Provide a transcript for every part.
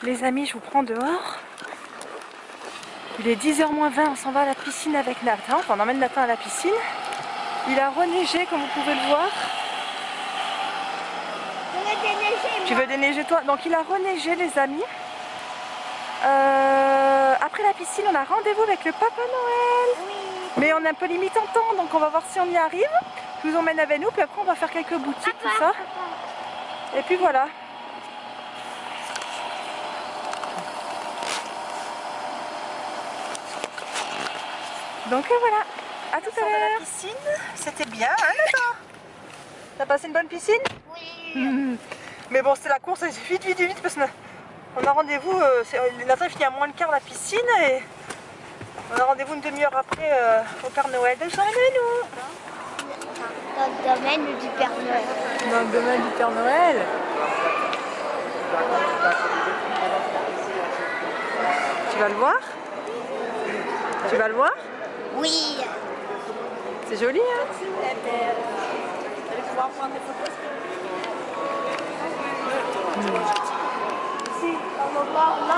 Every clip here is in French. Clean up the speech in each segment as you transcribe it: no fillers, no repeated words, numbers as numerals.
Les amis, je vous prends dehors. Il est 10h moins 20, on s'en va à la piscine avec Nathan. Enfin, on emmène Nathan à la piscine. Il a reneigé, comme vous pouvez le voir. Je veux déneiger, Tu moi. veux déneiger toi? Donc il a reneigé, les amis. Après la piscine, on a rendez-vous avec le Papa Noël. Oui. Mais on est un peu limite en temps, donc on va voir si on y arrive. Je vous emmène avec nous, puis après on va faire quelques boutiques, tout ça. Et puis voilà. Donc voilà, à tout à l'heure. La piscine, c'était bien, hein Nathan? T'as passé une bonne piscine? Oui. Mais bon, c'était la course, c'est vite, vite, vite, parce qu'on a rendez-vous, Nathan il finit à moins le quart la piscine, et on a rendez-vous une demi-heure après au Père Noël. Donc nous. Dans le domaine du Père Noël. Dans le domaine du Père Noël. Tu vas le voir? Tu vas le voir? Oui. C'est joli, hein? Vous allez pouvoir prendre des photos. Ici, on va voir là.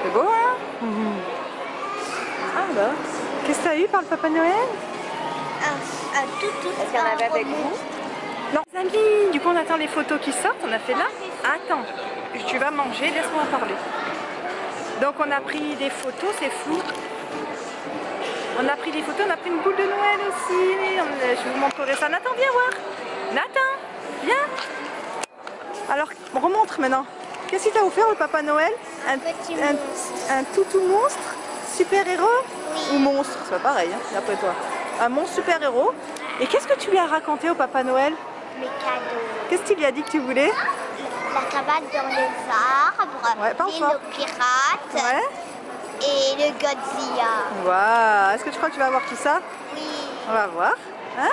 C'est beau, hein? Ah bah. Qu'est-ce que t'as eu par le Papa Noël? Un tout. Est-ce qu'il y en avait avec vous? Non, les amis, du coup on attend les photos qui sortent, on a fait là. Attends, tu vas manger, laisse-moi parler. Donc on a pris des photos, c'est flou. On a pris des photos, on a pris une boule de Noël aussi. Je vais vous montrer ça. Nathan, viens voir. Nathan, viens. Alors, on remontre maintenant. Qu'est-ce qu'il t'a offert le Papa Noël? Un toutou monstre? Super-héros? Oui. Ou monstre? C'est pas pareil, hein, d'après toi. Un monstre super-héros. Et qu'est-ce que tu lui as raconté au Papa Noël? Mes cadeaux. Qu'est-ce qu'il lui a dit que tu voulais? La cabane dans les arbres. Ouais, pas l'île encore. aux pirates. Ouais. Et le Godzilla. Waouh. Est-ce que tu crois que tu vas avoir tout ça? Oui. On va voir. Hein?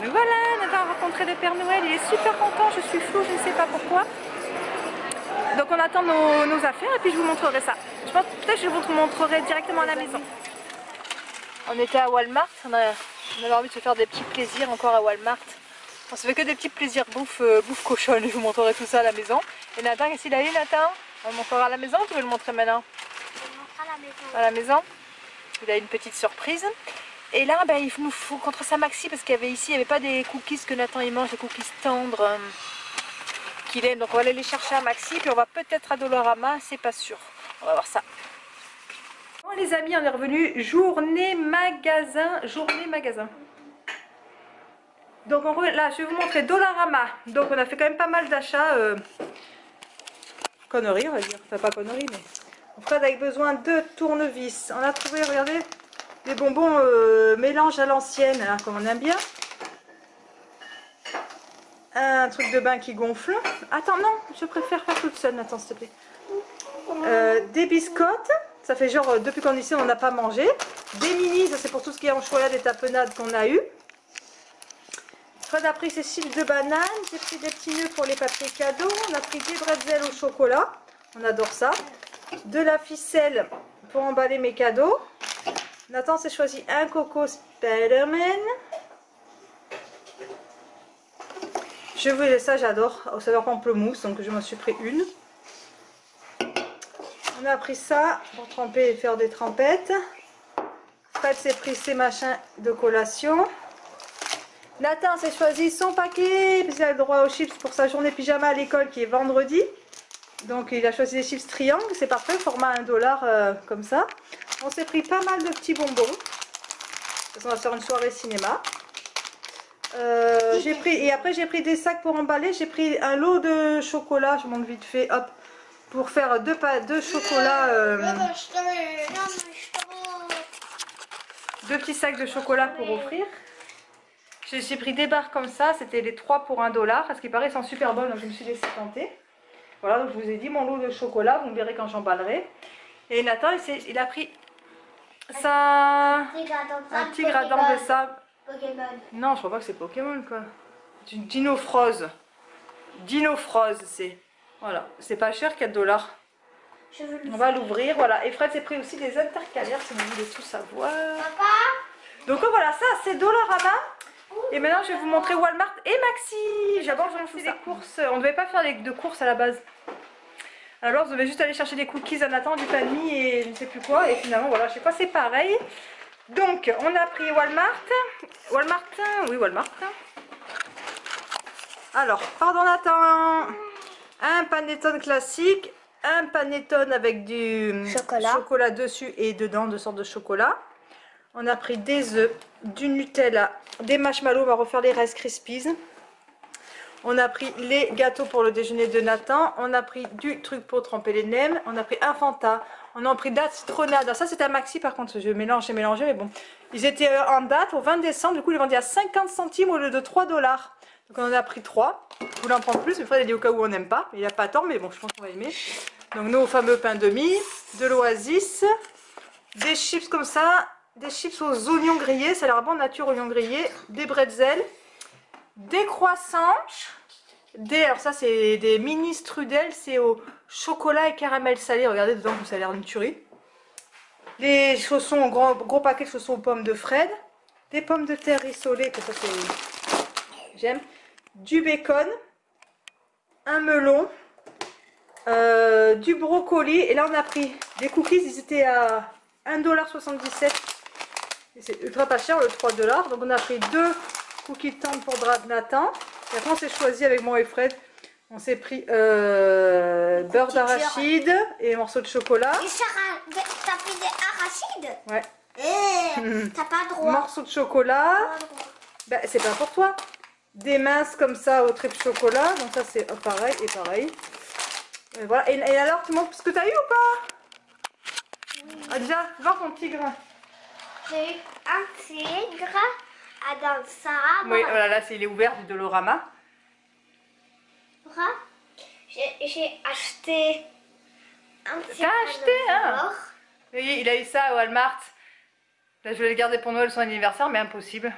Donc voilà, Nathan a rencontré le Père Noël. Il est super content. Je suis floue, je ne sais pas pourquoi. Donc on attend nos affaires et puis je vous montrerai ça. Je pense peut-être que je vous montrerai directement à la maison. On était à Walmart. On avait envie de se faire des petits plaisirs encore à Walmart. On se fait que des petits plaisirs bouffe cochonne. Je vous montrerai tout ça à la maison. Et Nathan, qu'est-ce qu'il a eu, Nathan? On le montrera à la maison ou tu veux le montrer maintenant? Je le montre à la maison. À la maison. Il a une petite surprise. Et là, ben, il nous faut contre sa maxi parce qu'il y avait ici, il n'y avait pas des cookies que Nathan il mange, des cookies tendres qu'il aime. Donc on va aller les chercher à maxi, puis on va peut-être à Dollarama, c'est pas sûr. On va voir ça. Bon les amis, on est revenu journée magasin. Donc là, je vais vous montrer Dollarama. Donc on a fait quand même pas mal d'achats. Conneries, on va dire. Enfin pas conneries, mais on fera avec besoin de tournevis. On a trouvé, regardez, des bonbons mélange à l'ancienne, hein, comme on aime bien. Un truc de bain qui gonfle. Attends, non, je préfère faire toute seule. Attends, s'il te plaît. Des biscottes. Ça fait genre, depuis qu'on est ici, on n'a pas mangé. Des mini, ça c'est pour tout ce qui est en chocolat, des tapenades qu'on a eu. Fred a pris ses chips de banane. J'ai pris des petits nœuds pour les papiers cadeaux. On a pris des bretzels au chocolat. On adore ça. De la ficelle pour emballer mes cadeaux. Nathan s'est choisi un coco Spider-Man. Je voulais ça, j'adore. Au saveur pamplemousse, donc je m'en suis pris une. On a pris ça pour tremper et faire des trempettes. Fred s'est pris ses machins de collation. Nathan s'est choisi son paquet, parce qu'il a le droit aux chips pour sa journée pyjama à l'école qui est vendredi. Donc il a choisi des chips triangles, c'est parfait, format $1 comme ça. On s'est pris pas mal de petits bonbons. De toute façon, on va faire une soirée cinéma. Et après j'ai pris des sacs pour emballer. J'ai pris un lot de chocolat, je montre vite fait, hop, pour faire deux chocolats. Deux petits sacs de chocolat pour offrir. J'ai pris des barres comme ça, c'était les 3 pour $1, parce qu'il paraît qu'elles sont super bonnes, donc je me suis laissé tenter. Voilà, donc je vous ai dit mon lot de chocolat, vous me verrez quand j'emballerai. Et Nathan, il a pris un petit gradin de sable. Pokémon. Non, je crois pas que c'est Pokémon quoi. C'est une Dinofrose. Dinofrose, c'est. Voilà, c'est pas cher, $4. On va l'ouvrir, voilà. Et Fred s'est pris aussi des intercalaires si vous voulez tout savoir. Papa. Donc voilà, ça c'est Dollarama. Et maintenant je vais vous montrer Walmart et Maxi. J'aborde les courses. On ne devait pas faire de courses à la base. Alors on devait juste aller chercher des cookies à Nathan, du pain de mie et je ne sais plus quoi. Et finalement voilà, je sais pas, c'est pareil. Donc on a pris Walmart. Oui Walmart. Alors, pardon Nathan. Un panettone classique. Un panettone avec du chocolat dessus et dedans, deux sortes de chocolat. On a pris des œufs, du Nutella, des marshmallows, on va refaire les Rice Krispies. On a pris les gâteaux pour le déjeuner de Nathan. On a pris du truc pour tremper les nems. On a pris un Fanta. On a pris date citronnade. Ça c'était un Maxi par contre, j'ai mélangé, mais bon. Ils étaient en date au 20 décembre, du coup ils les vendaient à 50 centimes au lieu de 3 $. Donc on en a pris 3. Je voulais en prendre plus, mais Fred a dit au cas où on n'aime pas. Il n'y a pas tant, mais bon, je pense qu'on va aimer. Donc nos fameux pains de mie, de l'Oasis, des chips comme ça, des chips aux oignons grillés, ça a l'air bon, nature oignons grillés, des bretzels, des croissants, alors ça c'est des mini strudels, c'est au chocolat et caramel salé, regardez dedans, ça a l'air d'une tuerie. Les chaussons, gros paquet de chaussons aux pommes de Fred, des pommes de terre rissolées, que ça c'est, j'aime, du bacon, un melon, du brocoli, et là on a pris des cookies, ils étaient à 1,77 $, c'est ultra pas cher, le 3 $. Donc on a pris 2 cookies tendres pour Nathan, et après on s'est choisi avec moi et Fred, on s'est pris beurre d'arachide et morceaux de chocolat. T'as pris des arachides? Ouais. T'as pas droit. Morceaux de chocolat, bah, c'est pas pour toi. Des minces comme ça au triple chocolat, donc ça c'est pareil et pareil. Et voilà. Et alors, tu montres ce que tu as eu ou pas? Oui. Ah, déjà, voir ton tigre. J'ai eu un tigre dans le sabre. Oui, voilà, là, il est ouvert du Dollarama. J'ai acheté un petit. T'as acheté, hein? Oui, il a eu ça à Walmart. Là, je vais le garder pour Noël, son anniversaire, mais impossible.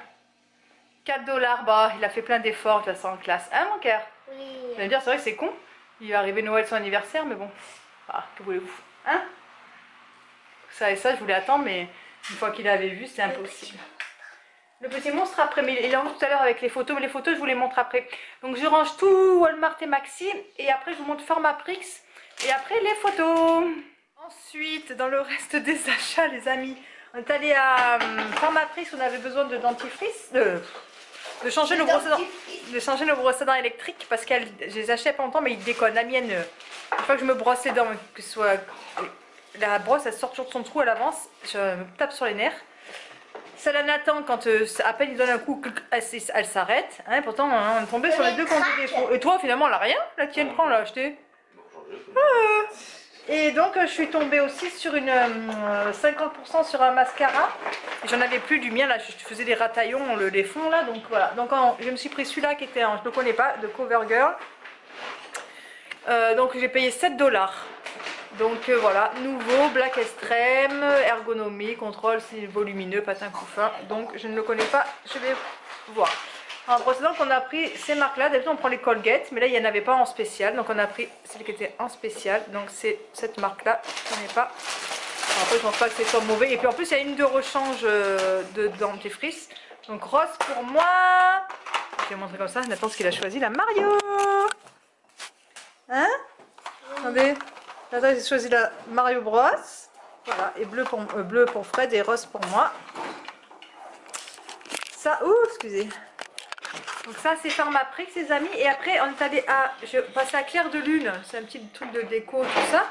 4 $, bah, il a fait plein d'efforts, je la sens en classe. Hein, mon cœur? Oui. Vous allez me dire, c'est vrai que c'est con. Il va arriver Noël, son anniversaire, mais bon. Ah, que voulez-vous? Hein? Ça et ça, je voulais attendre, mais une fois qu'il avait vu, c'est impossible. Le petit monstre après, mais il est en tout à l'heure avec les photos, mais les photos, je vous les montre après. Donc, je range tout Walmart et Maxi, et après, je vous montre Format Prix, et après, les photos. Ensuite, dans le reste des achats, les amis, on est allé à Format Prix, on avait besoin de dentifrice, de changer nos brosses à dents électriques, parce que je les achète pas longtemps, mais ils déconnent. La mienne, une fois que je me brosse les dents, que ce soit la brosse, elle sort toujours de son trou, elle avance, je me tape sur les nerfs. Celle à Nathan, quand à peine il donne un coup, elle s'arrête. Hein, pourtant, on est tombé sur les deux qui ont des défauts. Et toi, finalement, elle a rien. La tienne, prends, on l'a acheté. Et donc, je suis tombée aussi sur une 50% sur un mascara. J'en avais plus du mien, là, je faisais des rataillons, les fonds, là. Donc, voilà. Donc, je me suis pris celui-là qui était, je ne le connais pas, de CoverGirl. Donc, j'ai payé 7 $. Donc voilà, nouveau, black extrême, ergonomie, contrôle, c'est volumineux, patin coup fin. Donc je ne le connais pas, je vais voir. En procédant qu'on a pris ces marques-là, d'habitude on prend les Colgate, mais là il n'y en avait pas en spécial. Donc on a pris celle qui était en spécial, donc c'est cette marque-là, je ne connais pas. Alors, après je pense pas que c'est soit mauvais. Et puis en plus il y a une de rechange de dentifrice. Donc rose pour moi. Je vais montrer comme ça, Nathan ce qu'il a choisi, la Mario. Hein? Attendez. Attends, j'ai choisi la Mario Bros. Voilà, et bleu pour Fred et rose pour moi. Ça, excusez. Donc ça, c'est Format Prix, les amis. Et après, on est allé à... Je passe à Clair de Lune. C'est un petit truc de déco, tout ça.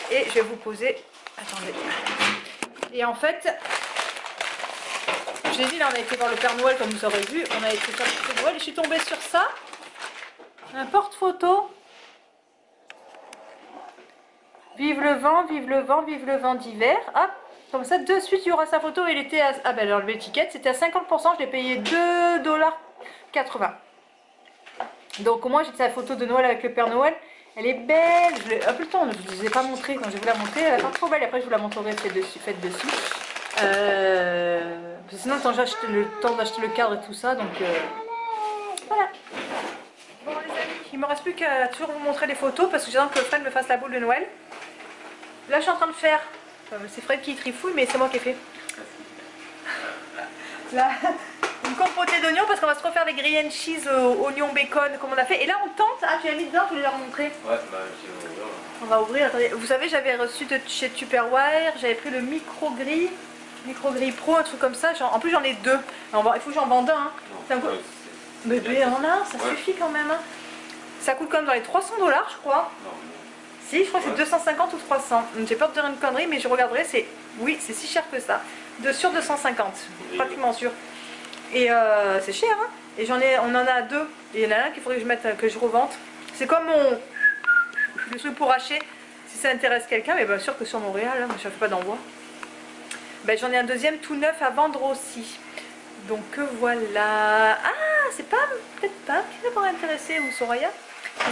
Et je vais vous poser... Attendez. Et en fait, je l'ai dit, là, on a été voir le Père Noël, comme vous aurez vu. On a été faire le Père Noël et je suis tombée sur ça. Un porte-photo. Vive le vent, vive le vent, vive le vent d'hiver. Hop, comme ça, de suite, il y aura sa photo. Il était à... Ah ben, alors, l'étiquette, c'était à 50%. Je l'ai payé 2,80 $. Donc, au moins, j'ai sa photo de Noël avec le Père Noël. Elle est belle. Ah, plus le temps, je ne vous ai pas montré. Quand je vais vous la montrer, elle est pas trop belle. Après, je vous la montrerai faite dessus. Sinon, le temps d'acheter le cadre et tout ça. Donc, voilà. Bon, les amis, il ne me reste plus qu'à toujours vous montrer les photos parce que j'attends que Fred me fasse la boule de Noël. Là, je suis en train de faire. C'est Fred qui trifouille, mais c'est moi qui ai fait. Là, une compotée d'oignons parce qu'on va se refaire les grilled and cheese oignon bacon comme on a fait. Et là, on tente. Ah, tu l'as mis dedans, je voulais leur montrer. Ouais, bah, je vais ouvrir. On va ouvrir. Attendez. Vous savez, j'avais reçu de chez Tupperware. J'avais pris le micro-grill pro, un truc comme ça. En plus, j'en ai deux. Il faut que j'en vende un. Hein. Non, Un... Bébé, on a, ça suffit quand même. Hein. Ça coûte quand même dans les 300 $, je crois. Non. Si, je crois que c'est 250 ou 300. J'ai peur de dire une connerie, mais je regarderai. Oui, c'est si cher que ça. Sur 250, pratiquement sûr. Et c'est cher, hein. Et on en a deux. Et il y en a un qu'il faudrait que je mette, que je revente. C'est comme le truc pour hacher. Si ça intéresse quelqu'un, mais bien sûr que sur Montréal, hein, je ne fais pas d'envoi. Ben, j'en ai un deuxième tout neuf à vendre aussi. Donc voilà. Ah, c'est pas peut-être pas qui ça pourrait intéresser ou Soraya.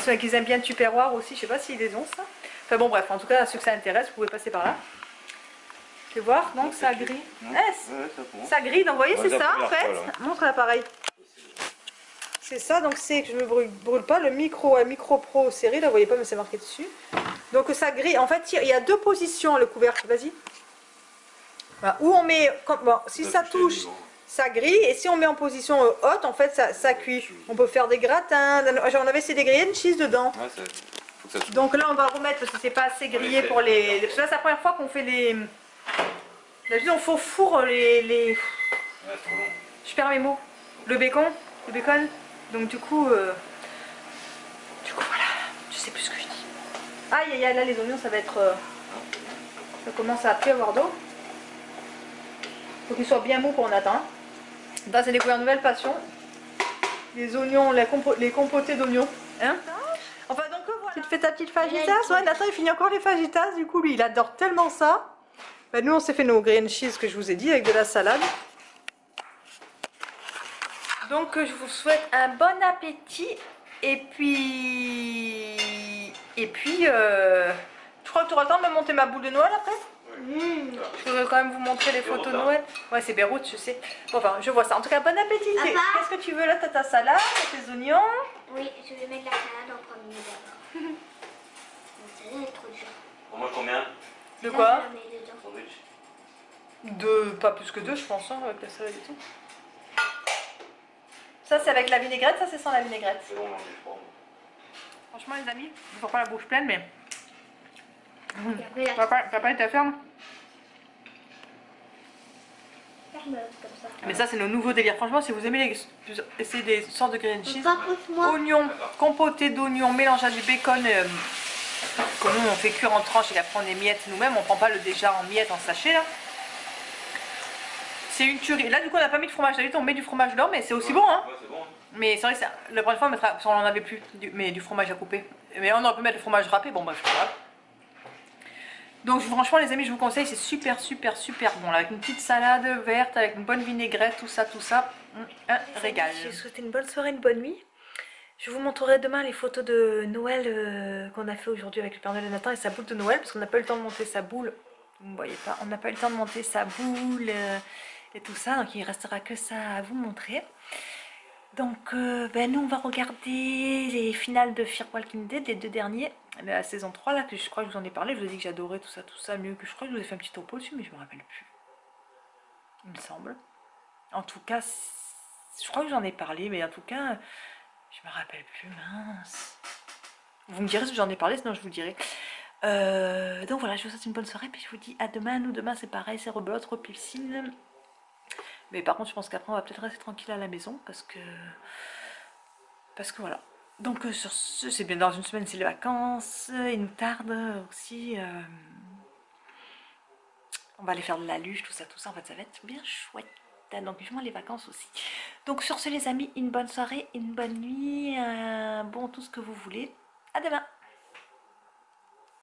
Ils aiment bien Tupperware aussi. Je sais pas s'ils les ont ça. Enfin bon bref, en tout cas ceux que ça intéresse, vous pouvez passer par là. Tu vois, donc ça grille. Ça grille, donc vous voyez, c'est ça en fait. Montre l'appareil. C'est ça, donc c'est que je ne me brûle pas. Le micro pro série, là vous voyez pas, mais c'est marqué dessus. Donc ça grille. En fait, il y a deux positions le couvercle. Vas-y. Voilà. Où on met, bon, si ça touche, ça grille. Et si on met en position haute, en fait, ça cuit. On peut faire des gratins. On avait des grilled and cheese dedans. Donc là, on va remettre parce que c'est pas assez grillé pour les. Parce que là, c'est la première fois qu'on fait les. Là, je dis, on fait au four les. Je perds mes mots. Le bacon. Donc du coup voilà. Je sais plus ce que je dis. Aïe aïe aïe, là les oignons, ça va être. Ça commence à plus avoir d'eau. Faut qu'ils soient bien mous pour on attend. Là, c'est découvert une nouvelle passion. Les oignons, les compotés d'oignons. Hein? Enfin donc voilà. Tu te fais ta petite fajitas? Ouais, Nathan il finit encore les fajitas. Du coup lui il adore tellement ça. Ben, nous on s'est fait nos green cheese que je vous ai dit avec de la salade. Donc je vous souhaite un bon appétit. Et puis je crois que tu auras le temps de me monter ma boule de Noël après. Je voudrais quand même vous montrer les photos de Noël. Ouais, c'est Beyrouth, je sais. Bon, enfin, je vois ça. En tout cas, bon appétit. Qu'est-ce que tu veux là? T'as ta salade, tes oignons. Oui, je vais mettre la salade en premier d'abord. La salade est trop dure. Pour moi, combien? De quoi? Sandwich. Pas plus que deux, je pense, hein, avec la salade et tout. Ça, c'est avec la vinaigrette, ça, c'est sans la vinaigrette. C'est bon, j'ai froid. Franchement, les amis, il ne faut pas la bouche pleine, mais. Papa, Papa est à ferme. ferme comme ça. Mais ça, c'est nos nouveaux délires. Franchement, si vous aimez essayer des sortes de green cheese, Pousse-moi. oignons, compoté d'oignons, mélangé à du bacon, comme nous on fait cuire en tranches et après on émiette nous-mêmes, on prend pas le déjà en miettes en sachet là. C'est une tuerie. Là, du coup, on n'a pas mis de fromage. D'habitude, on met du fromage blanc, mais c'est aussi bon, hein. Ouais, c'est bon. Mais c'est vrai que la première fois, on en avait plus, mais du fromage à couper. Mais on aurait pu mettre le fromage râpé. Bon, bref, c'est pas grave. Donc, franchement, les amis, je vous conseille, c'est super, super, super bon. Là, avec une petite salade verte, avec une bonne vinaigrette, tout ça, un régal. Je vous souhaite une bonne soirée, une bonne nuit. Je vous montrerai demain les photos de Noël qu'on a fait aujourd'hui avec le Père Noël et Nathan et sa boule de Noël, parce qu'on n'a pas eu le temps de monter sa boule. Vous ne voyez pas, on n'a pas eu le temps de monter sa boule et tout ça, donc il ne restera que ça à vous montrer. Donc nous on va regarder les finales de Fear Walking Dead, les deux derniers, la saison 3 là, que je crois que je vous en ai parlé, je vous ai dit que j'adorais tout ça, mieux que je crois que je vous ai fait un petit topo dessus, mais je me rappelle plus. Il me semble. En tout cas, je crois que j'en ai parlé, mais en tout cas, je me rappelle plus, mince. Vous me direz si j'en ai parlé, sinon je vous dirai. Donc voilà, je vous souhaite une bonne soirée, puis je vous dis à demain. Nous demain c'est pareil, c'est rebelote, piscine. Mais par contre je pense qu'après on va peut-être rester tranquille à la maison parce que voilà. Donc sur ce, c'est bien, dans une semaine c'est les vacances, il nous tarde aussi. On va aller faire de la luge, tout ça, en fait ça va être bien chouette. Donc vivement les vacances aussi. Donc sur ce les amis, une bonne soirée, une bonne nuit, bon tout ce que vous voulez. À demain.